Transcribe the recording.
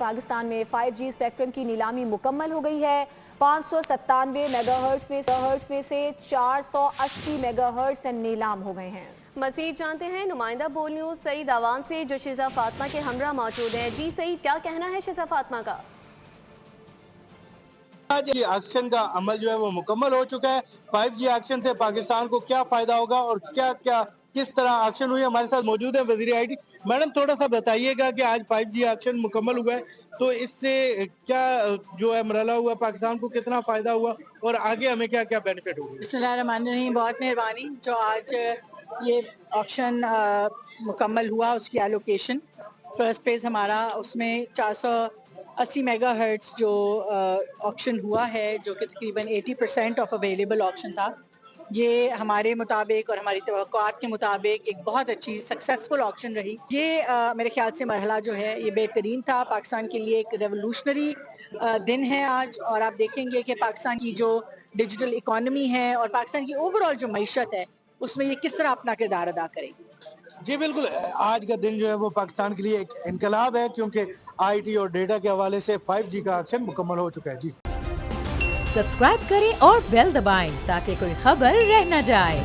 पाकिस्तान में 5G spectrum की नीलामी मुकम्मल हो गई है। 597 मेगाहर्ट्ज में से 480 मेगाहर्ट्ज नीलाम हो गए हैं। मज़ीद जानते हैं नुमाइंदा बोल न्यूज़ सईद आवान से जो शिजा फातिमा के हमरा मौजूद है। जी सईद, क्या कहना है शिजा फातिमा का? आज ये एक्शन का अमल जो है वो मुकम्मल हो चुका है। 5G एक्शन से पाकिस्तान को क्या फायदा होगा और क्या क्या किस तरह एक्शन हुई, हमारे साथ मौजूद है वजीर आईटी। मैडम, थोड़ा सा बताइएगा कि आज 5G एक्शन मुकम्मल हुआ है तो इससे क्या जो है मरला हुआ, पाकिस्तान को कितना फायदा हुआ और आगे हमें क्या क्या बेनिफिट होगा? बिस्मिल्लाहिर्रहमानिर्रहीम। बहुत मेहरबानी। जो आज ये ऑक्शन मुकम्मल हुआ, उसकी एलोकेशन फर्स्ट फेज़ हमारा, उसमें 480 मेगाहर्ट्ज़ जो ऑक्शन हुआ है, जो कि तकरीबन 80% ऑफ अवेलेबल ऑक्शन था। ये हमारे मुताबिक और हमारी तवक्कुआत के मुताबिक एक बहुत अच्छी सक्सेसफुल ऑक्शन रही। ये मेरे ख्याल से मरहला जो है ये बेहतरीन था पाकिस्तान के लिए। एक रेवोल्यूशनरी दिन है आज, और आप देखेंगे कि पाकिस्तान की जो डिजिटल इकोनॉमी है और पाकिस्तान की ओवरऑल जो मईशत है उसमें ये किस तरह अपना किरदार अदा करेगी। जी बिल्कुल, आज का दिन जो है वो पाकिस्तान के लिए एक इनकलाब है क्योंकि आईटी और डेटा के हवाले से 5G का एक्शन मुकम्मल हो चुका है। जी सब्सक्राइब करें और बेल दबाएं ताकि कोई खबर रह न जाए।